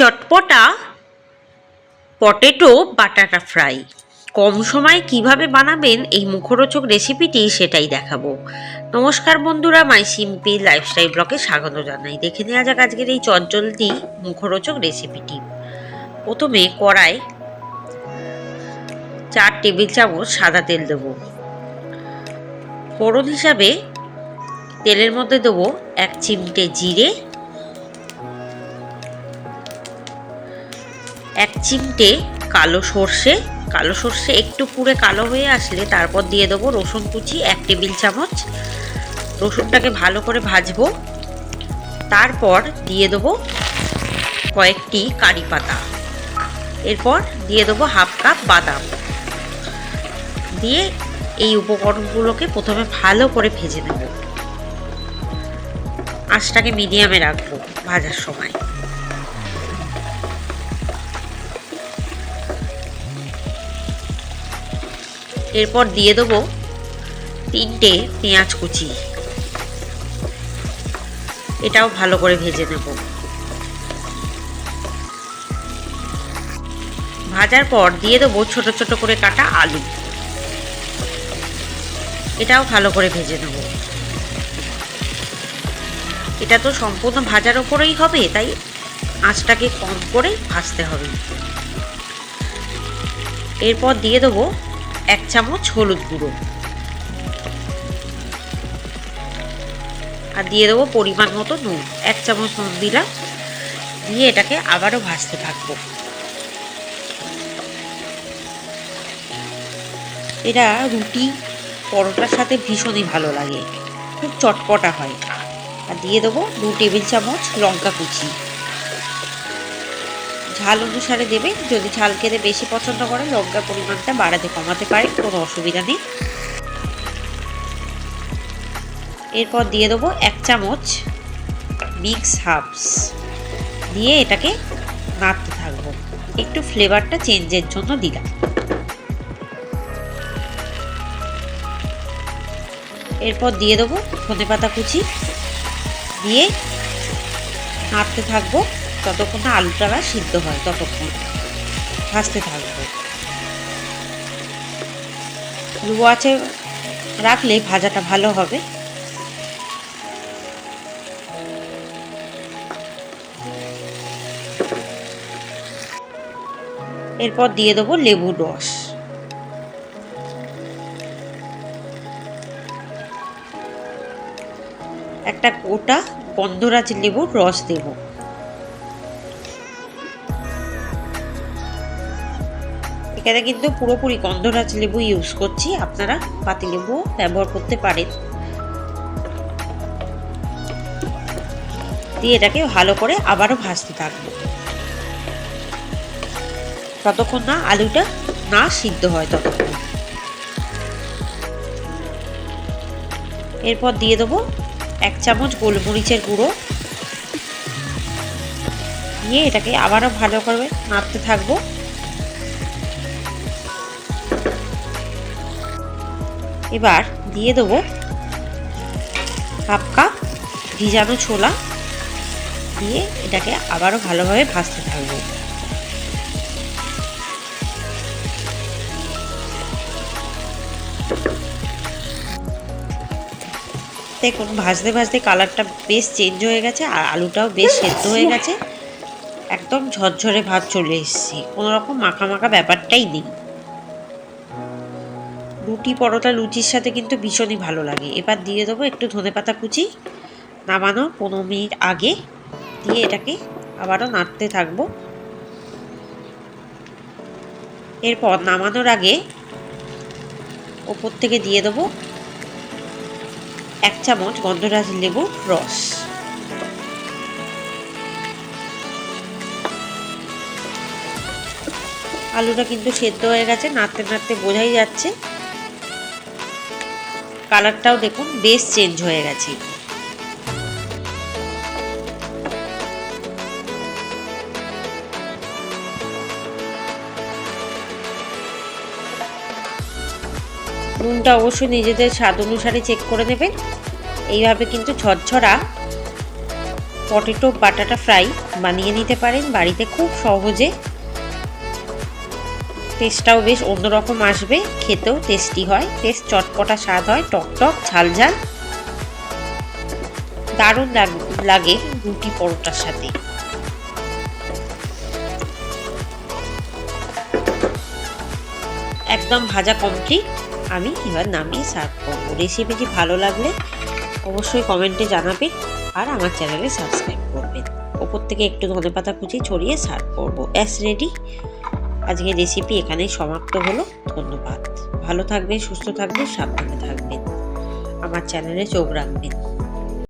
চটপটা potato বাটাটা fry কম সময়ে কিভাবে বানাবেন এই মুখরোচক রেসিপিটি সেটাই দেখাবো। নমস্কার বন্ধুরা, মাই সিম্পল লাইফস্টাইল ব্লগে স্বাগত জানাই। দেখে নেওয়া যাক আজকের এই চটজলদি মুখরোচক রেসিপিটি। প্রথমে কড়ায় 4 টেবিল চামচ সাদা তেল দেব। ফোড়ন হিসাবে তেলের মধ্যে দেবো 1 চিমটে জিরে, 1 চিমটে কালো সর্ষে একটু পুড়ে কালো হয়ে আসলে তারপর দিয়ে দেবো রসুন কুচি 1 টেবিল চামচ। রসুনটাকে ভালো করে ভাজবো। তারপর দিয়ে দেবো কয়েকটি কারি পাতা, এরপর দিয়ে দেবো হাফ কাপ বাদাম। দিয়ে এই উপকরণগুলোকে প্রথমে ভালো করে ভেজে নেব। আঁচটাকে মিডিয়ামে রাখবো ভাজার সময়। এরপর দিয়ে দেবো 3টে পেঁয়াজ কুচি, এটাও ভালো করে ভেজে নেব। ভাজার পর দিয়ে দেবো ছোট ছোট করে কাটা আলু, এটাও ভালো করে ভেজে নেব। এটা তো সম্পূর্ণ ভাজার ওপরেই হবে, তাই আঁচটাকে কম করে ভাজতে হবে। এরপর দিয়ে দেবো 1 চামচ হলুদ গুঁড়ো আর দিয়ে দেবো পরিমাণ মতো নুন। 1 চামচ নুন দিলাম। দিয়ে এটাকে আবারও ভাজতে থাকবো। এটা রুটি পরোটার সাথে ভীষণই ভালো লাগে, খুব চটপটা হয়। আর দিয়ে দেবো 2 টেবিল চামচ লঙ্কা কুচি। ঝাল অনুসারে দেবে, যদি ঝাল খেতে বেশি পছন্দ করে লঙ্কার পরিমাণটা বাড়াতে কমাতে পারে, কোনো অসুবিধা নেই। এরপর দিয়ে দেবো 1 চামচ মিক্স হার্বস, দিয়ে এটাকে নাড়তে থাকবো। একটু ফ্লেভারটা চেঞ্জের জন্য দিলাম। এরপর দিয়ে দেবো ধনেপাতা কুচি, দিয়ে নাড়তে থাকবো ততক্ষণ না আলুটা সিদ্ধ হয়, ততক্ষণ ভাজতে থাকবো। লো আঁচে রাখলে ভাজাটা ভালো হবে। এরপর দিয়ে দেবো লেবুর রস, একটা গোটা গন্ধরাজ লেবুর রস দেব। এখানে কিন্তু পুরোপুরি গন্ধরাজ লেবু ইউজ করছি, আপনারা পাতিলেবু ব্যবহার করতে পারেন। দিয়ে এটাকে ভালো করে আবারও ভাজতে থাকবো ততক্ষণ না আলুটা না সিদ্ধ হয় ততক্ষণ। এরপর দিয়ে দেবো 1 চামচ গোলমরিচের গুঁড়ো, দিয়ে এটাকে আবারও ভালো করে নাড়তে থাকবো। এবার দিয়ে দেবো হাফ কাপ ভিজানো ছোলা, দিয়ে এটাকে আবারও ভালোভাবে ভাজতে থাকবো। দেখুন ভাজতে ভাজতে কালারটা বেশ চেঞ্জ হয়ে গেছে আর আলুটাও বেশ সেদ্ধ হয়ে গেছে। একদম ঝরঝরে ভাব চলে এসেছে, কোনো রকম মাখা মাখা ব্যাপারটাই নেই। রুটি পরোটা লুচির সাথে কিন্তু ভীষণই ভালো লাগে। এবার দিয়ে দেবো একটু ধনেপাতা কুচি নামানো 15 মিনিট আগে, দিয়ে এটাকে আবারও নাড়তে থাকবো। এরপর নামানোর আগে ওপর থেকে দিয়ে দেবো 1 চামচ গন্ধরাজ লেবুর রস। আলুটা কিন্তু সেদ্ধ হয়ে গেছে, নাড়তে নাড়তে বোঝাই যাচ্ছে। কালারটাও দেখুন বেশ চেঞ্জ হয়ে গেছে। নুনটা অবশ্যই নিজেদের স্বাদ অনুসারে চেক করে নেবেন। এইভাবে কিন্তু ঝরঝরা পটেটো বাটাটা ফ্রাই বানিয়ে নিতে পারেন বাড়িতে খুব সহজে। টেস্টটাও বেশ অন্যরকম আসবে, খেতেও টেস্টি হয়, বেশ চটপটা স্বাদ হয়, টক টক ঝাল ঝাল, দারুণ লাগে রুটি পরোটার সাথে। একদম ভাজা কমপ্লিট, আমি এবার নামিয়ে সার্ভ করব। রেসিপিটি ভালো লাগলে অবশ্যই কমেন্টে জানাবেন আর আমার চ্যানেলে সাবস্ক্রাইব করবেন। ওপর থেকে একটু ধনেপাতা কুচি ছড়িয়ে সার্ভ করব। ব্যাস রেডি। আজকের রেসিপি এখানেই সমাপ্ত হলো। ধন্যবাদ। ভালো থাকবেন, সুস্থ থাকবেন, সাবধানে থাকবেন, আমার চ্যানেলে চোখ রাখবেন।